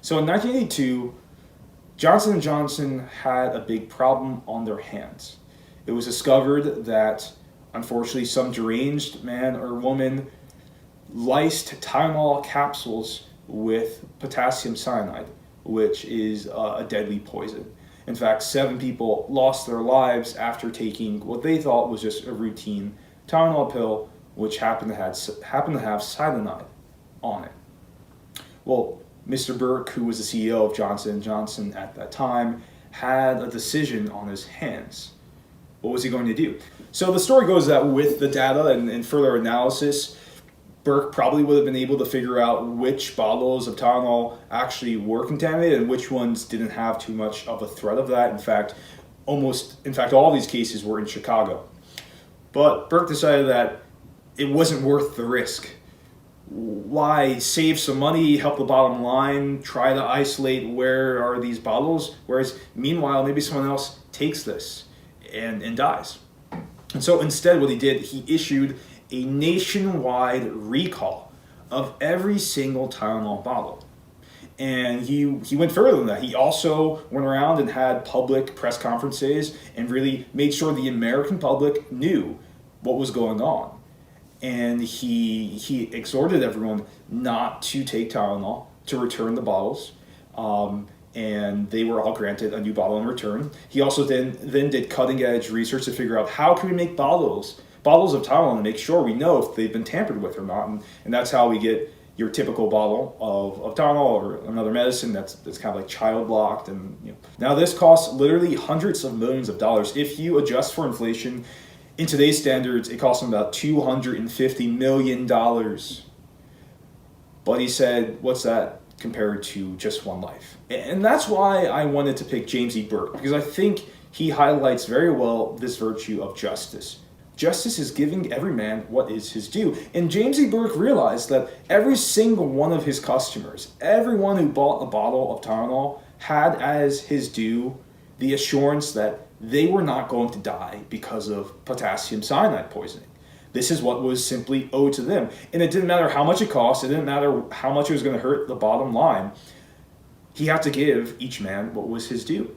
So in 1982, Johnson & Johnson had a big problem on their hands. It was discovered that, unfortunately, some deranged man or woman laced Tylenol capsules with potassium cyanide, which is a deadly poison. In fact, 7 people lost their lives after taking what they thought was just a routine Tylenol pill, which happened to have cyanide on it. Well, Mr. Burke, who was the CEO of Johnson & Johnson at that time, had a decision on his hands. What was he going to do? So the story goes that with the data and further analysis, Burke probably would have been able to figure out which bottles of Tylenol actually were contaminated and which ones didn't have too much of a threat of that. In fact, all these cases were in Chicago. But Burke decided that it wasn't worth the risk. Why save some money, help the bottom line, try to isolate where are these bottles, whereas meanwhile maybe someone else takes this and dies. And so instead what he did, he issued a nationwide recall of every single Tylenol bottle. And he went further than that. He also went around and had public press conferences and really made sure the American public knew what was going on. And he exhorted everyone not to take Tylenol, to return the bottles, and they were all granted a new bottle in return. He also then did cutting-edge research to figure out how can we make bottles of Tylenol to make sure we know if they've been tampered with or not, and that's how we get your typical bottle of Tylenol or another medicine that's kind of like child locked. And now this costs literally hundreds of millions of dollars. If you adjust for inflation, in today's standards, it costs them about $250 million. But he said, what's that compared to just one life? And that's why I wanted to pick James E. Burke, because I think he highlights very well this virtue of justice. Justice is giving every man what is his due. And James E. Burke realized that every single one of his customers, everyone who bought a bottle of Tylenol, had as his due the assurance that they were not going to die because of potassium cyanide poisoning. This is what was simply owed to them. And it didn't matter how much it cost, it didn't matter how much it was going to hurt the bottom line. He had to give each man what was his due.